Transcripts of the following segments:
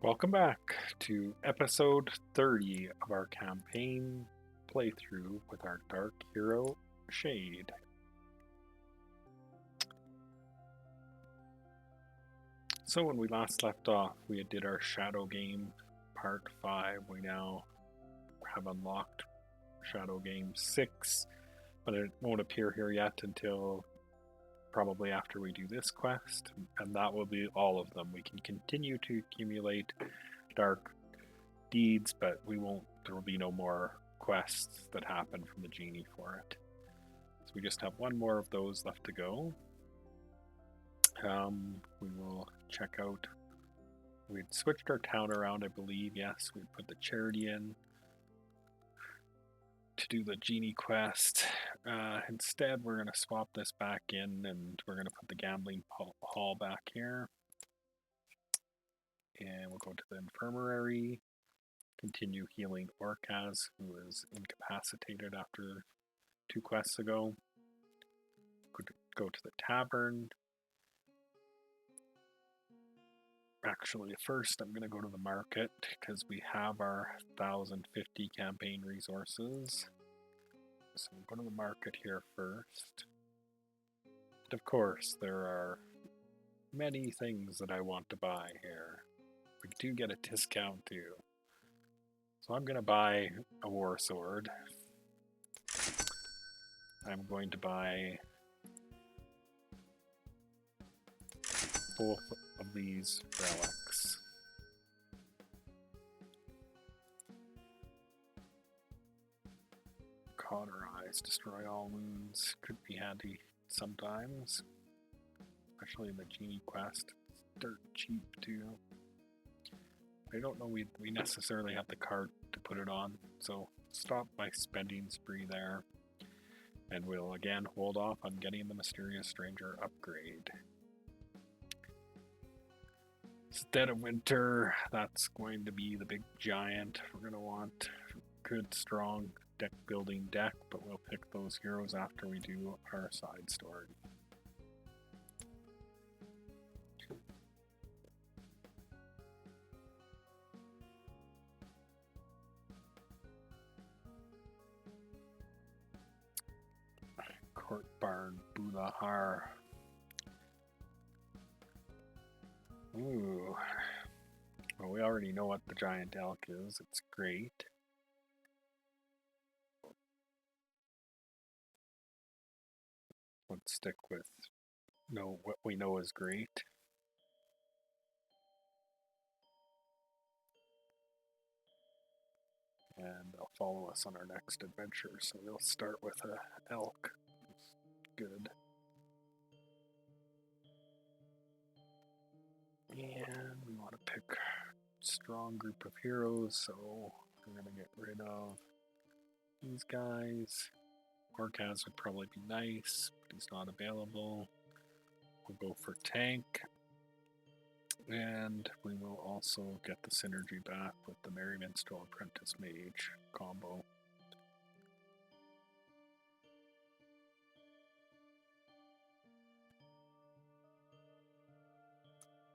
Welcome back to episode 30 of our campaign playthrough with our Dark Hero Shade. So when we last left off, we did our Shadow Game Part 5. We now have unlocked Shadow Game 6, but it won't appear here yet until probably after we do this quest, and that will be all of them. We can continue to accumulate dark deeds, but there will be no more quests that happen from the genie for it. So we just have one more of those left to go. We will check out, we'd switched our town around, I believe. Yes, we put the charity in to do the genie quest. Instead, we're going to swap this back in, and we're going to put the gambling hall back here. And we'll go to the infirmary, continue healing Orcaz, who is incapacitated after 2 quests ago. Go to the tavern. Actually, first I'm going to go to the market because we have our 1,050 campaign resources. So we'll go to the market here first. And of course, there are many things that I want to buy here. We do get a discount too. So I'm going to buy a war sword. I'm going to buy both of these relics. Cauterize, destroy all wounds. Could be handy sometimes. Especially in the genie quest. It's dirt cheap too. I don't know we necessarily have the card to put it on, so stop my spending spree there. And we'll again hold off on getting the Mysterious Stranger upgrade. Instead of winter, that's going to be the big giant. We're going to want good, strong deck building deck, but we'll pick those heroes after we do our side story. Court Barn Bulahar. Ooh. Well, we already know what the giant elk is. It's great. Let's stick with what we know is great. And they'll follow us on our next adventure. So we'll start with a elk. Good. And we want to pick a strong group of heroes, so we're going to get rid of these guys. Orcaz would probably be nice, but he's not available. We'll go for tank. And we will also get the synergy back with the Merry Minstrel Apprentice Mage combo.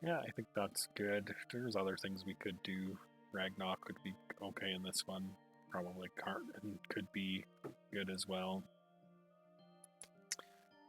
Yeah, I think that's good. There's other things we could do. Ragnarok could be okay in this one. Probably Carton could be good as well.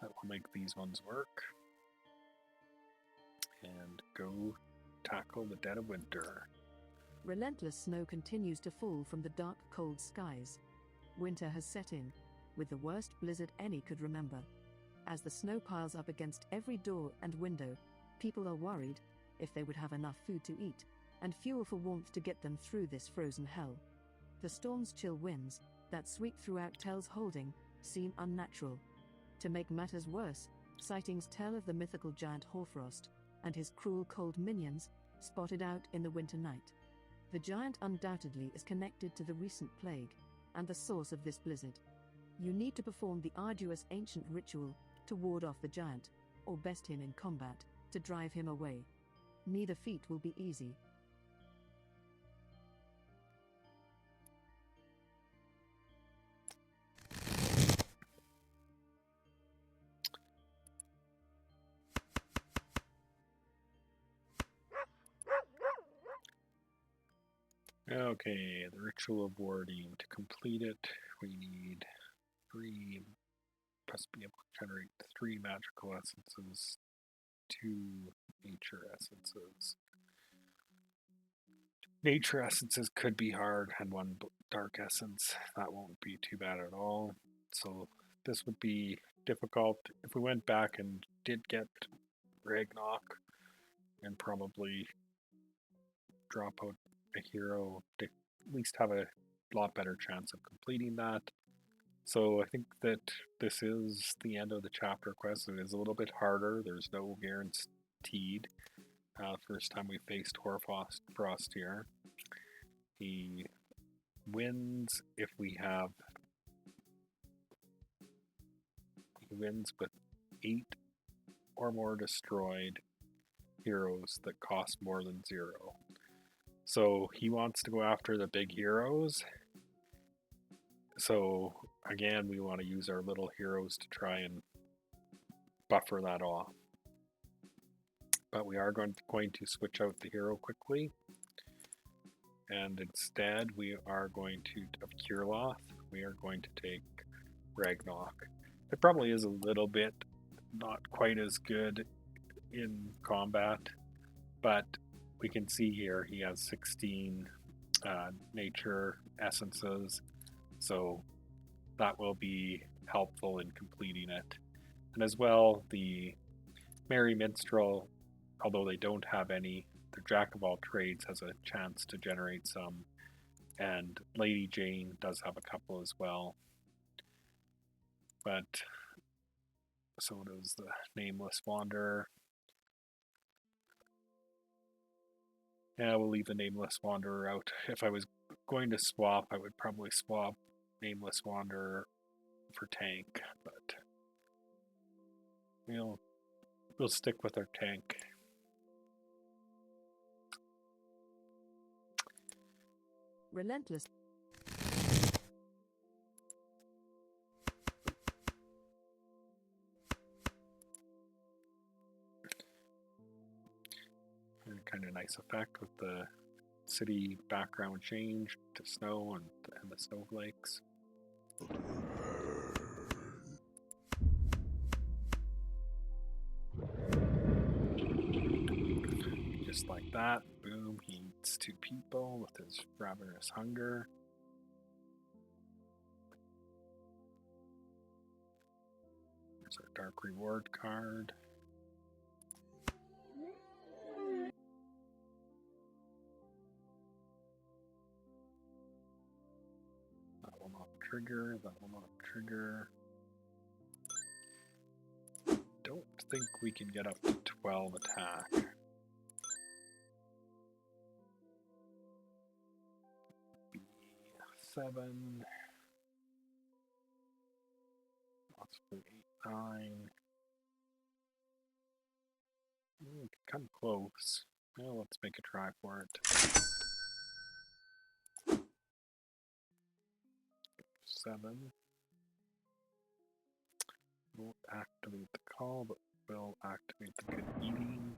That will make these ones work. And go tackle the dead of winter. Relentless snow continues to fall from the dark, cold skies. Winter has set in, with the worst blizzard any could remember. As the snow piles up against every door and window, people are worried if they would have enough food to eat, and fuel for warmth to get them through this frozen hell. The storm's chill winds that sweep throughout Tell's Holding seem unnatural. To make matters worse, sightings tell of the mythical giant Hoarfrost and his cruel cold minions spotted out in the winter night. The giant undoubtedly is connected to the recent plague and the source of this blizzard. You need to perform the arduous ancient ritual to ward off the giant, or best him in combat to drive him away. Neither feat will be easy. Okay, the Ritual of Warding. To complete it, we need 3, must be able to generate 3 magical essences, 2 nature essences. Nature essences could be hard, and 1 dark essence. That won't be too bad at all. So this would be difficult. If we went back and did get Ragnarok and probably drop out a hero to at least have a lot better chance of completing that. So I think that this is the end of the chapter quest. It is a little bit harder. There's no guaranteed. First time we faced Frost here. He wins if we have. He wins with 8 or more destroyed heroes that cost more than 0. So he wants to go after the big heroes. So again, we want to use our little heroes to try and buffer that off. But we are going to switch out the hero quickly. And instead, we are going to, of Kirloth, we are going to take Ragnarok. It probably is a little bit not quite as good in combat, but we can see here he has 16 nature essences, so that will be helpful in completing it. And as well, the Merry Minstrel, although they don't have any, the Jack of all trades has a chance to generate some, and Lady Jane does have a couple as well. But so does the Nameless Wanderer. Yeah, we'll leave the Nameless Wanderer out. If I was going to swap, I would probably swap Nameless Wanderer for tank, but we'll stick with our tank. Relentless. And kind of nice effect with the city background change to snow and the snowflakes. Just like that, boom, he eats 2 people with his ravenous hunger. There's our dark reward card. That will not trigger, that will not trigger. Don't think we can get up to 12 attack. B7. Possibly 8, 9. Come close. Well, let's make a try for it. 7. Won't activate the call, but will activate the good eating.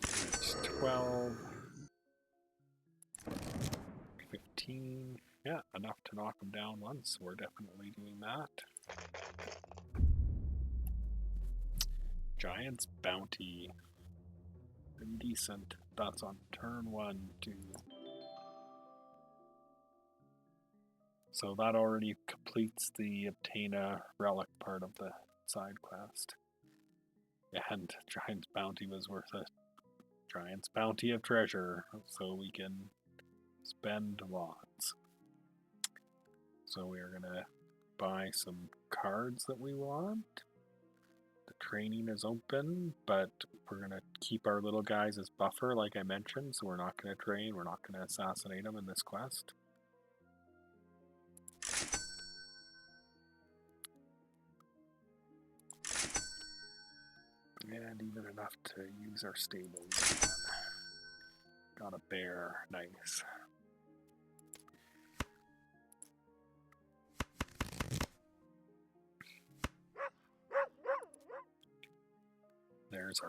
It's 12. 15. Yeah, enough to knock him down once. We're definitely doing that. Giant's Bounty. Indecent. That's on turn 1, 2. So that already completes the obtain a relic part of the side quest. And Giant's Bounty was worth it. Giant's Bounty of treasure, so we can spend lots. So we are going to buy some cards that we want. The training is open, but we're going to keep our little guys as buffer, like I mentioned, so we're not going to train, we're not going to assassinate them in this quest. And even enough to use our stables. Got a bear, nice. There's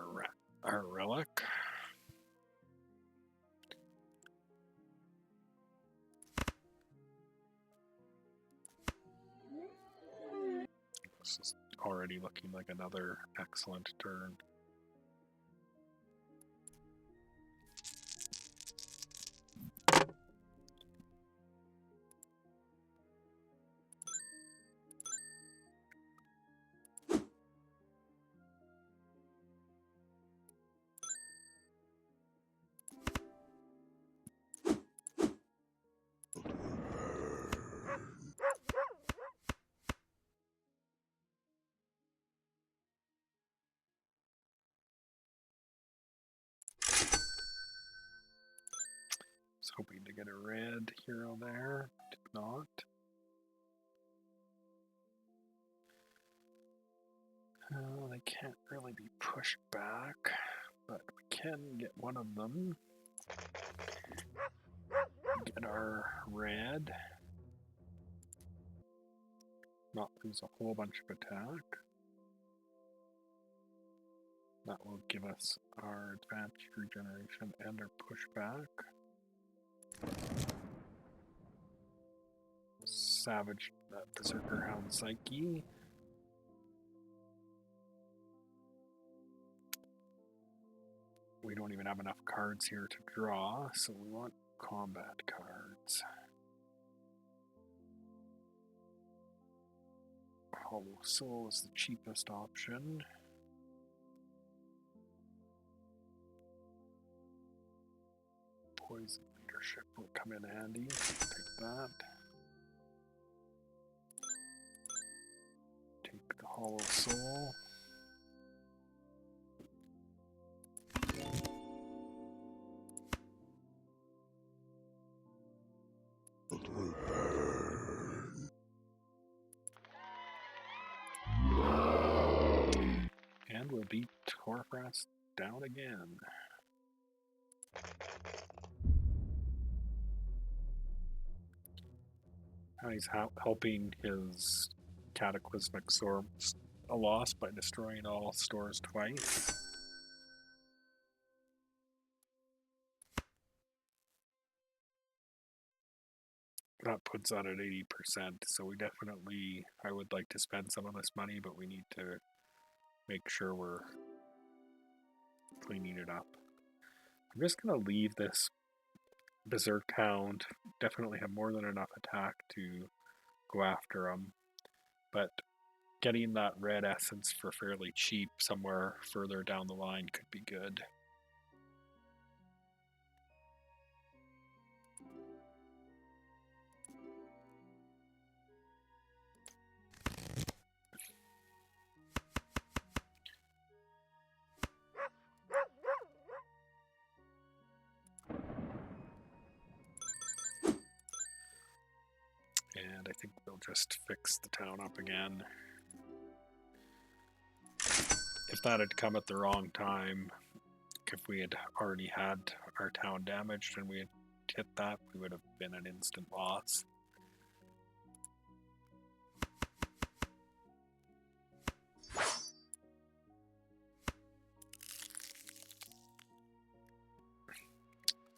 our relic. This is already looking like another excellent turn. Hoping to get a red hero there, did not. They can't really be pushed back, but we can get one of them. Get our red. Not lose a whole bunch of attack. That will give us our advanced regeneration and our pushback. Savage Berserker Hound Psyche. We don't even have enough cards here to draw, so we want combat cards. Hollow Soul is the cheapest option. Poison Leadership will come in handy. Take that. Take the Hollow Soul. And we'll beat Horfrast down again. Now he's helping his Cataclysmic Swords a loss by destroying all stores twice. That puts that at 80%, so we definitely, I would like to spend some of this money, but we need to make sure we're cleaning it up. I'm just going to leave this Berserk Hound. Definitely have more than enough attack to go after him, but getting that red essence for fairly cheap somewhere further down the line could be good. And I think we'll just fix the town up again. If that had come at the wrong time, if we had already had our town damaged and we had hit that, we would have been an instant loss.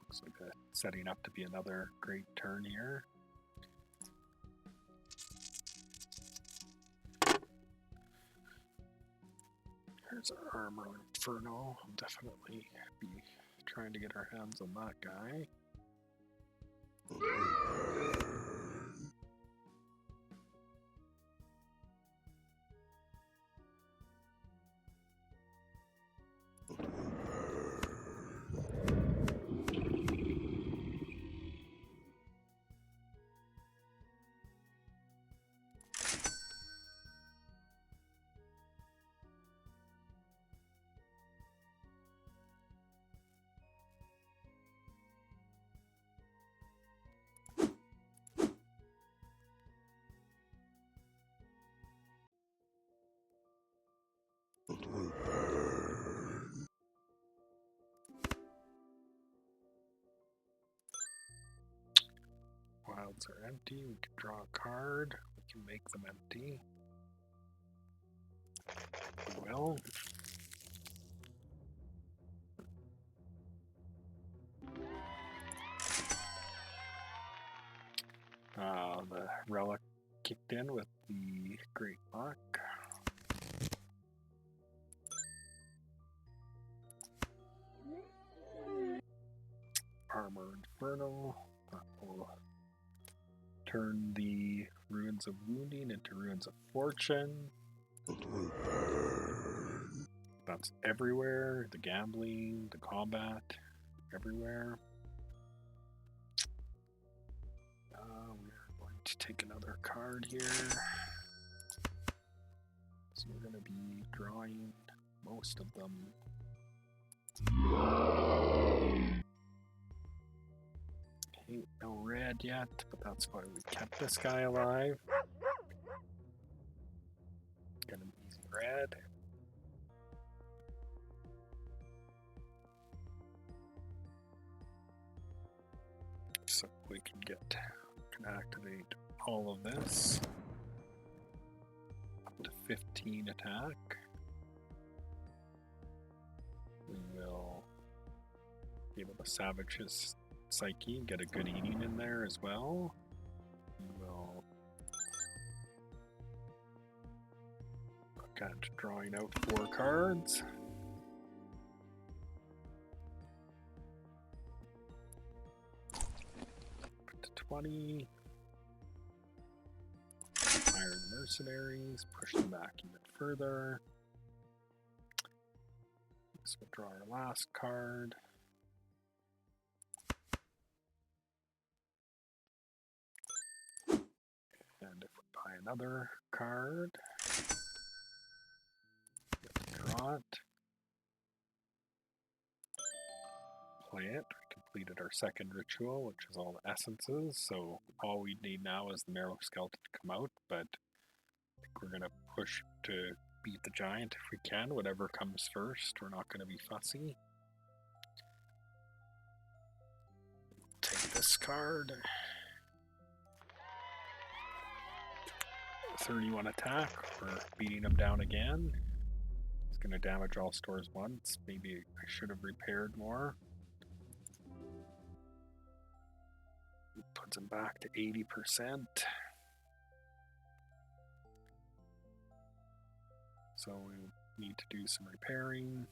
Looks like it's setting up to be another great turn here. Here's our Armor Inferno. I'll definitely be trying to get our hands on that guy. Wilds are empty. We can draw a card. We can make them empty. We will. The relic kicked in with the Great Luck. Armor Inferno. That will turn the Ruins of Wounding into Ruins of Fortune. That's everywhere. The gambling, the combat, everywhere. We're going to take another card here. So we're going to be drawing most of them. Ain't no red yet, but that's why we kept this guy alive. Get an easy red. So we can activate all of this. Up to 15 attack. We will be able to savage his psyche, get a good eating in there as well. We will look at drawing out 4 cards. Put to 20. Hire the mercenaries, push them back even further. So we'll draw our last card. And if we buy another card, we have to draw it. Play it. We completed our second ritual, which is all the essences. So all we need now is the Marrow Skeleton to come out, but I think we're going to push to beat the giant if we can. Whatever comes first, we're not going to be fussy. Take this card. 31 attack. We're beating him down again. He's going to damage all stores once. Maybe I should have repaired more. Puts him back to 80%. So we need to do some repairing.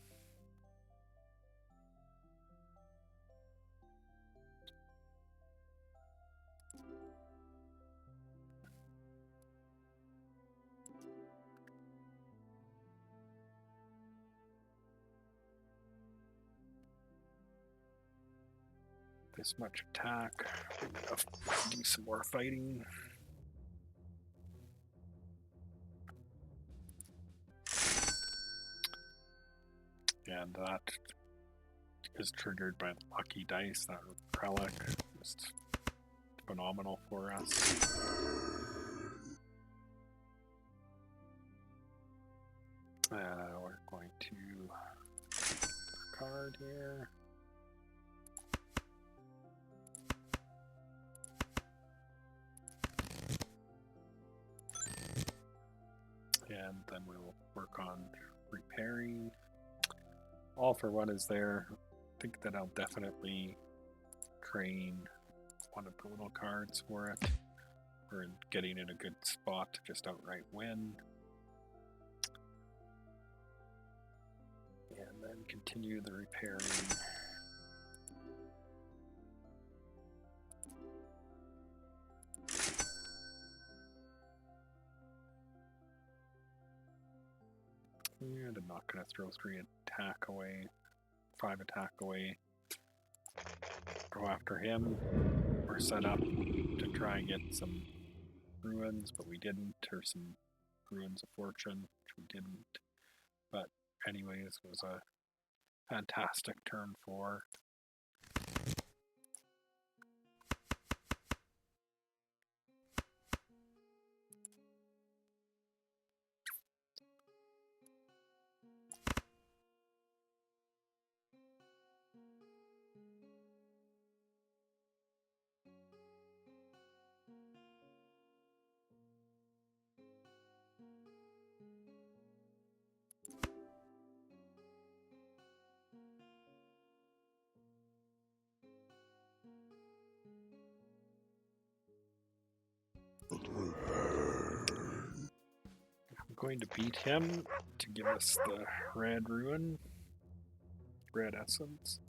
This much attack, enough to do some more fighting. And that is triggered by the lucky dice. That relic just phenomenal for us. We're going to card here. And then we'll work on repairing. All for One is there. I think that I'll definitely train one of the little cards for it. We're getting in a good spot to just outright win. And then continue the repairing. And I'm not going to throw 3 attack away, 5 attack away. Go after him. We're set up to try and get some ruins, but we didn't, or some ruins of fortune, which we didn't. But anyways, it was a fantastic turn 4. I'm going to beat him to give us the red ruin, red essence.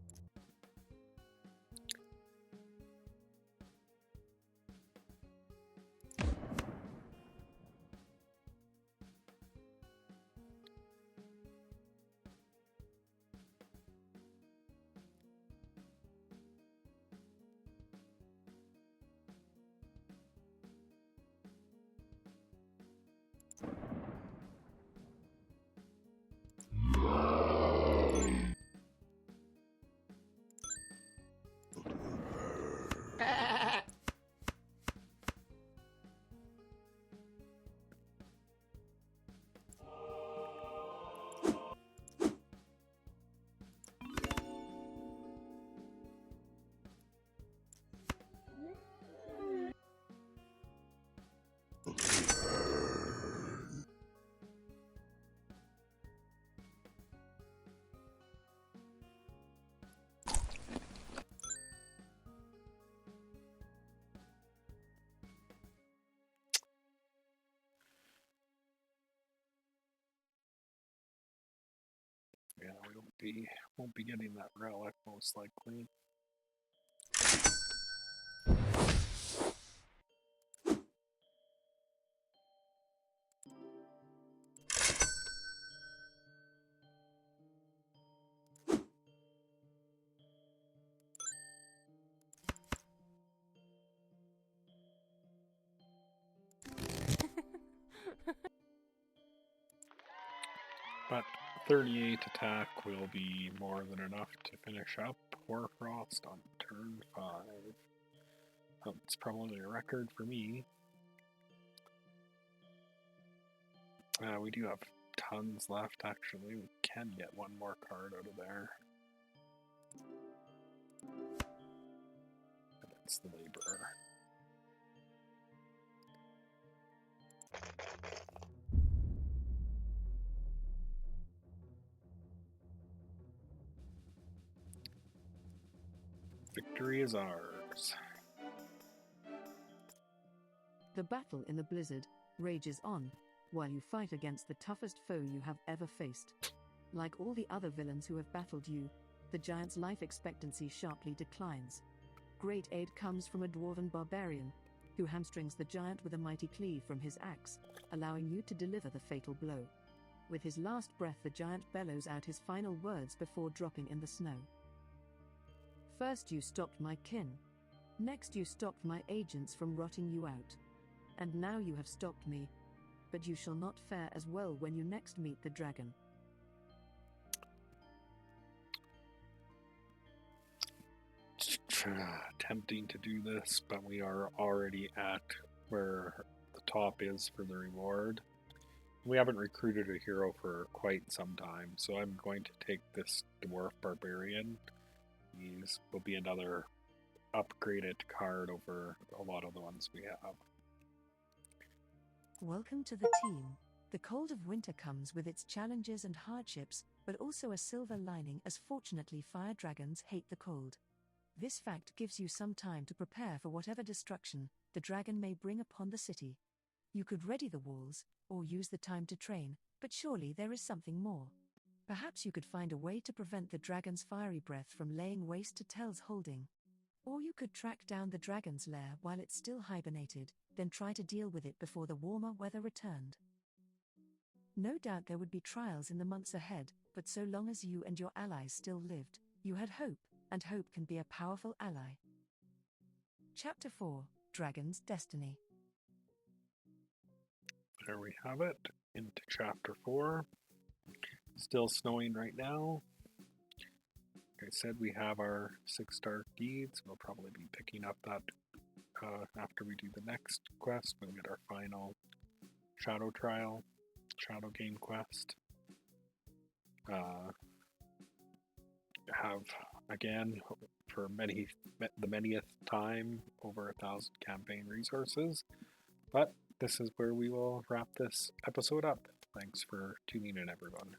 won't be getting that relic most likely. But 38 attack will be more than enough to finish up Hoarfrost on turn 5. That's probably a record for me. We do have tons left, actually. We can get one more card out of there. And it's the Laborer. Victory is ours. The battle in the blizzard rages on, while you fight against the toughest foe you have ever faced. Like all the other villains who have battled you, the giant's life expectancy sharply declines. Great aid comes from a dwarven barbarian, who hamstrings the giant with a mighty cleave from his axe, allowing you to deliver the fatal blow. With his last breath, the giant bellows out his final words before dropping in the snow. First you stopped my kin. Next you stopped my agents from rotting you out. And now you have stopped me. But you shall not fare as well when you next meet the dragon. Tempting to do this, but we are already at where the top is for the reward. We haven't recruited a hero for quite some time, so I'm going to take this Dwarf Barbarian. These will be another upgraded card over a lot of the ones we have. Welcome to the team. The cold of winter comes with its challenges and hardships, but also a silver lining, as fortunately fire dragons hate the cold. This fact gives you some time to prepare for whatever destruction the dragon may bring upon the city. You could ready the walls, or use the time to train, but surely there is something more. Perhaps you could find a way to prevent the dragon's fiery breath from laying waste to Tel's holding. Or you could track down the dragon's lair while it's still hibernated, then try to deal with it before the warmer weather returned. No doubt there would be trials in the months ahead, but so long as you and your allies still lived, you had hope, and hope can be a powerful ally. Chapter 4, Dragon's Destiny. There we have it, into Chapter 4. Still snowing right now. Like I said, we have our 6 dark deeds. We'll probably be picking up that after we do the next quest. We'll get our final shadow game quest. Have, again, for the manyth time, over 1,000 campaign resources. But this is where we will wrap this episode up. Thanks for tuning in, everyone.